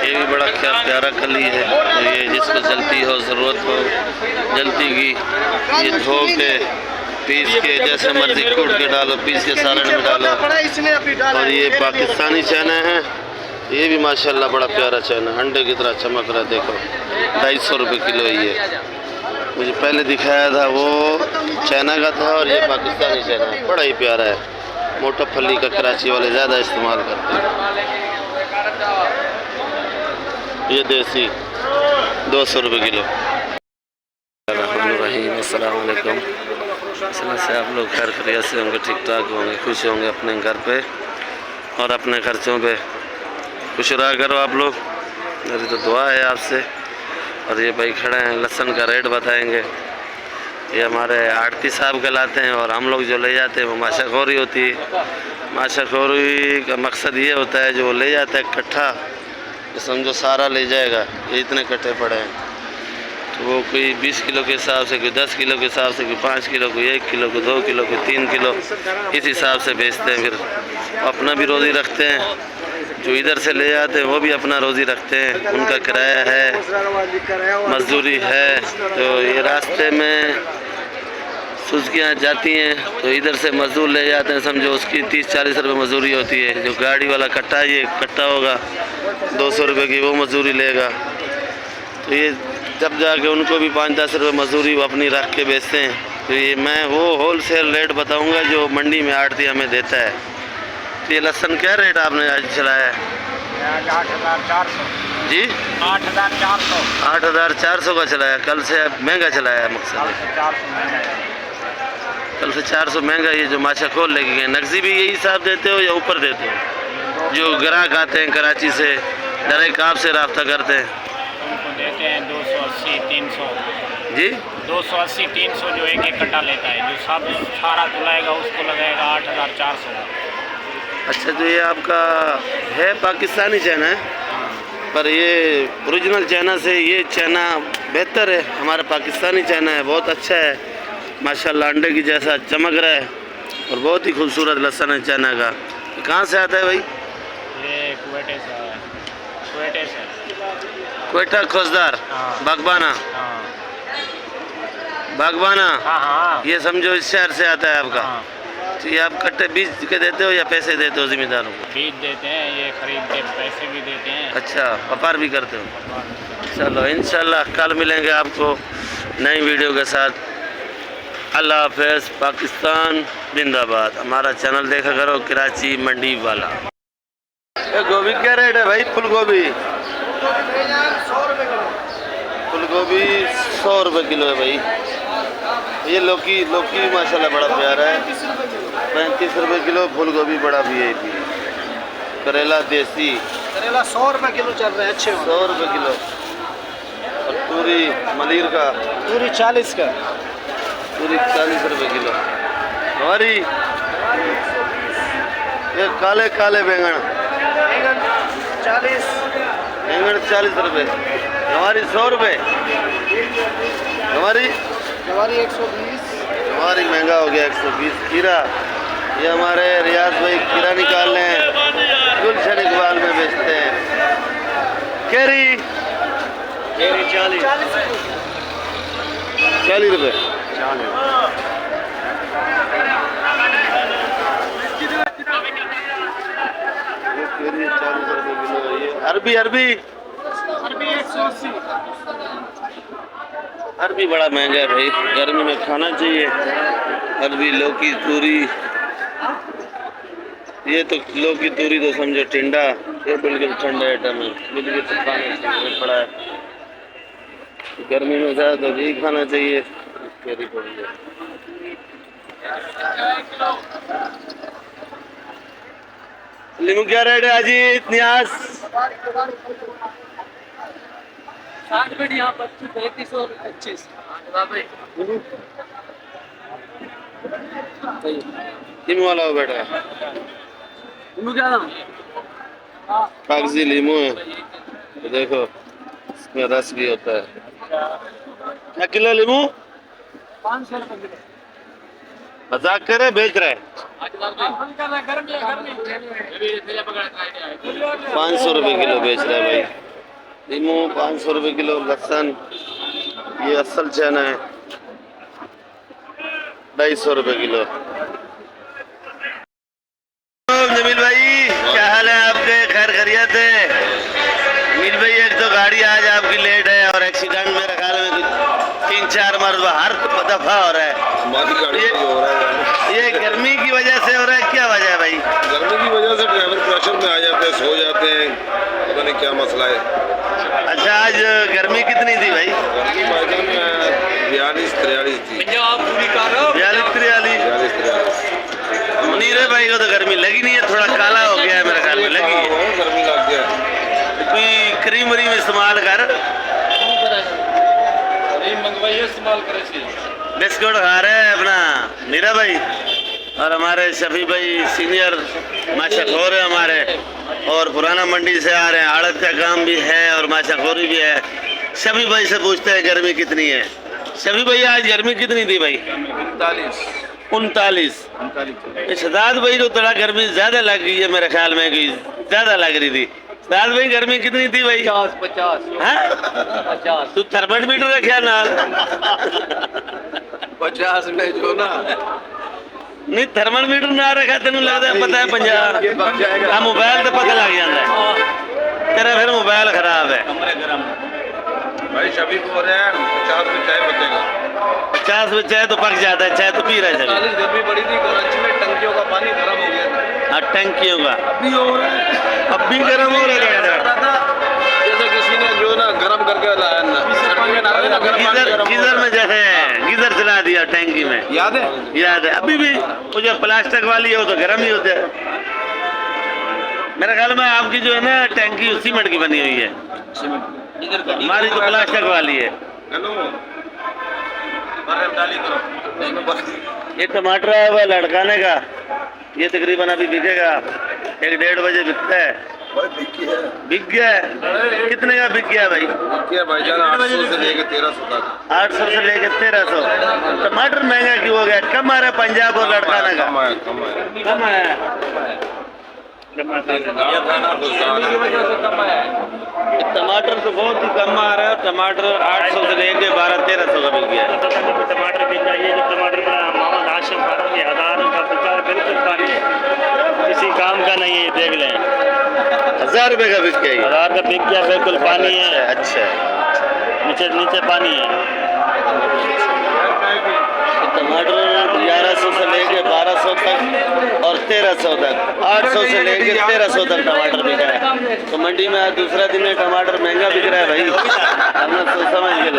ये भी बड़ा क्या प्यारा कली है। तो ये जिसको जल्दी हो, ज़रूरत हो जल्दी की, ये धो के पीस के जैसे मर्जी कूट के डालो, पीस के सालन में डालो। और ये पाकिस्तानी चना है, ये भी माशाल्लाह बड़ा प्यारा चना, अंडे की तरह चमक रहा है। देखो 250 रुपये किलो ये। मुझे पहले दिखाया था वो चाइना का था, और ये पाकिस्तानी चना है, बड़ा ही प्यारा है। मोटा फली का कराची वाले ज़्यादा इस्तेमाल करते हैं। ये देसी 200 रुपये किलो। अस्सलाम वालेकुम। इसमें से आप लोग खैर खैरियत से होंगे, ठीक ठाक होंगे, खुश होंगे अपने घर पे और अपने खर्चों पे। खुश रहा करो आप लोग, मेरी तो दुआ है आपसे। और ये भाई खड़े हैं, लहसुन का रेट बताएंगे। ये हमारे आड़ती साहब कहलाते हैं, और हम लोग जो ले जाते हैं वो माशाखोरी होती है। माशाखोरी का मकसद ये होता है, जो वो ले जाता है कट्ठा, समझो सारा ले जाएगा, ये इतने कट्ठे पड़े हैं, तो वो कोई 20 किलो के हिसाब से, कोई 10 किलो के हिसाब से, कोई 5 किलो, कोई 1 किलो, कोई 2 किलो, कोई 3 किलो, इस हिसाब से बेचते हैं। फिर अपना भी रोज़ी रखते हैं, जो इधर से ले जाते हैं वो भी अपना रोज़ी रखते हैं। उनका किराया है, मजदूरी है। तो ये रास्ते में सुजुकियाँ जाती हैं, तो इधर से मजदूर ले जाते हैं, समझो उसकी 30-40 रुपये मजदूरी होती है। जो गाड़ी वाला कट्टा, ये कट्टा होगा 200 रुपये की, वो मजदूरी लेगा। तो ये जब जाके उनको भी 5-10 रुपये मजदूरी वो अपनी रख के बेचते हैं। तो ये मैं वो होल सेल रेट बताऊँगा जो मंडी में आड़ती हमें देता है। तो ये लहसुन क्या रेट आपने आज चलाया है? 8,400 जी, 8,400 8,400 का चलाया। कल से महंगा चलाया है मकसद, कल से 400 महंगा। ये जो माशा खोल लेके गए, नकदी भी यही हिसाब देते हो या ऊपर देते हो? जो ग्राहक आते हैं कराची से डायरेक्ट आपसे रब्ता करते हैं, उनको देते हैं 280-300 जी 280-300 जो एक कट्टा लेता है। जो सब सारा तुलाएगा उसको लगाएगा 8,400 का। अच्छा, तो ये आपका है पाकिस्तानी चना है, पर ये ओरिजिनल चना से ये चना बेहतर है। हमारा पाकिस्तानी चना है, बहुत अच्छा है माशाल्लाह, अंडे की जैसा चमक रहा है, और बहुत ही खूबसूरत लहसुन है चना का। कहाँ से आता है भाई? ये कुवैत से है, कुवैत से। क्वेटा खोजदार, हाँ। बागबाना, हाँ बागबाना, हाँ, ये समझो इस शहर से आता है आपका। हाँ। तो ये आप कट्टे बीज के देते हो या पैसे देते हो ज़िम्मेदारों को? बीज देते हैं, ये खरीद के पैसे भी देते हैं। अच्छा, व्यापार भी करते हो। चलो इंशाल्लाह कल मिलेंगे आपको नई वीडियो के साथ। अल्लाह हाफ़िज़। पाकिस्तान जिंदाबाद। हमारा चैनल देखा करो, कराची मंडी वाला। ये गोभी क्या रेट है भाई? फूल गोभी 100 रुपये किलो। फूल गोभी 100 रुपये किलो है भाई। ये लौकी माशाल्लाह बड़ा प्यारा है, 35 रुपये किलो। फूल गोभी बड़ा VIP। करेला देसी, करेला 100 रुपये किलो चल रहा है, अच्छे 100 रुपये किलो। और तूरी मलिर का, पूरी 40 का, पूरी 40 रुपये किलो। हमारी ये काले काले बैंगन 40, बैंगन 40 रुपये। हमारी 100 रुपये। हमारी 120। हमारी महंगा हो गया 120। खीरा, ये हमारे रियाज भाई खीरा निकाल रहे हैं, गुलशन इकबाल में बेचते हैं। केरी 40 रुपये। केरी 40 रुपये किलो। ये अरबी 180। अरबी बड़ा महंगा है भाई, गर्मी में खाना चाहिए। अरबी, लौकी, तूरी, ये तो लौकी तूरी तो समझो टिंडा, ये बिल्कुल ठंडा आइटम है, बिल्कुल तो खाने चाहिए पड़ा है। गर्मी में ज़्यादा तो यही खाना चाहिए। केरी पड़ी है। लीमू क्या रेट है अजीत न्यास? 60 यहाँ 25, 35 और 25। लीमू वाला हो बेटा, लीमू क्या दाम? कागजी लीमू है, तो देखो इसमें रस भी होता है। क्या किलो लीमू? 500 रुपये किलो। मजाक करे, बेच रहे हैं? 500 रुपये किलो बेच रहा है भाई। नींबू 500 रुपये किलो, लहसुन ये असल चना है 250 रुपये किलो। जमील भाई क्या हाल है आपके? खैर खैरियत है? जमील भाई एक तो गाड़ी आज आपकी लेट है और एक्सीडेंट मेरे ख्याल में 3-4 मरतबा हर दफा हो रहा है। हमारी गाड़ी से हो रहा है। ये गर्मी की वजह से हो रहा है, क्या वजह है भाई? गर्मी की वजह से ड्राइवर प्रेशर में आ जाते हैं, सो जाते हैं, पता नहीं क्या मसला है। अच्छा आज गर्मी कितनी थी भाई? गर्मी भाईजान 42-43 थी। 42-43। मुनीरे भाई को तो गर्मी लगी नहीं है, थोड़ा काला हो गया है मेरे ख्याल में। लगी है गर्मी लग गया है। कोई क्रीम व्रीम इस्तेमाल कर, बिस्कुट खा रहे हैं अपना नीरा भाई और हमारे शफी भाई सीनियर माशाखोर है हमारे, और पुराना मंडी से आ रहे हैं। आड़त का काम भी है और माशाखोरी भी है। शफी भाई से पूछते हैं गर्मी कितनी है। शफी भाई आज गर्मी कितनी थी भाई? 39। शहजाद भाई को थोड़ा गर्मी ज्यादा लग गई है मेरे ख्याल में, कि ज्यादा लग रही थी। शहजाद भाई गर्मी कितनी थी भाई? 50। तू थर्मामीटर रखा नाल? 50 में जो ना नहीं थर्मामीटर ना रखा तेन लगता है पता है 50। हाँ मोबाइल तो पता लग जाता है तेरा, फिर मोबाइल खराब है। भाई सभी बोल रहे हैं 50 में चाय बचेगा। 50 में चाय तो पक जाता है, चाय तो पी रहा है सभी। 40 गर्मी बड़ी थी, कराची में टंकियों का पानी गर्म हो गया। हाँ टंकियों का अभी हो रहा है, अब भी गर्म हो रहा है। जैसे किसी ने जो ना गर्म करके लाया ना, सर्दी में ना गर्म पानी गर्म गीजर में जैसे गीजर चला दिया टैंकी में, याद है? याद है अभी भी। वो जो प्लास्टिक वाली है वो तो गर्म ही होता है मेरे ख्याल में। आपकी जो है ना टैंकी सीमेंट की बनी हुई है, हमारी तो प्लास्टिक वाली है। ये टमाटर है वह लड़काने का, ये तकरीबन अभी बिकेगा 1-1:30 बजे बिकता है। बिक गया है? कितने का बिक गया भाई? भाईजान 800 से लेके 1300 तक। 800 से लेके 1300। टमाटर महंगा क्यों हो गया? कम आ रहा है पंजाब और लड़काना का? कम आया। टमाटर तो बहुत ही कम आ रहा है। टमाटर 800 से लेके 1200-1300 का बिक गया है। टमाटर बिक गया। ये जो टमाटर मोहम्मद हाशिम फारूक है, 1000 का बिका है, बिल्कुल खाली है, किसी काम का नहीं है। ये देख लें 1000 रुपए का बिक गया ये? 1000 का बिक गया, बिल्कुल पानी है। अच्छा नीचे पानी है। टमाटर 1100 से लेके 1200 तक और 1300 तक, 800 से लेके 1300 तक टमाटर बिक रहा है। तो मंडी में आज दूसरा दिन है, टमाटर महंगा बिक रहा है भाई। हमने तो समझ के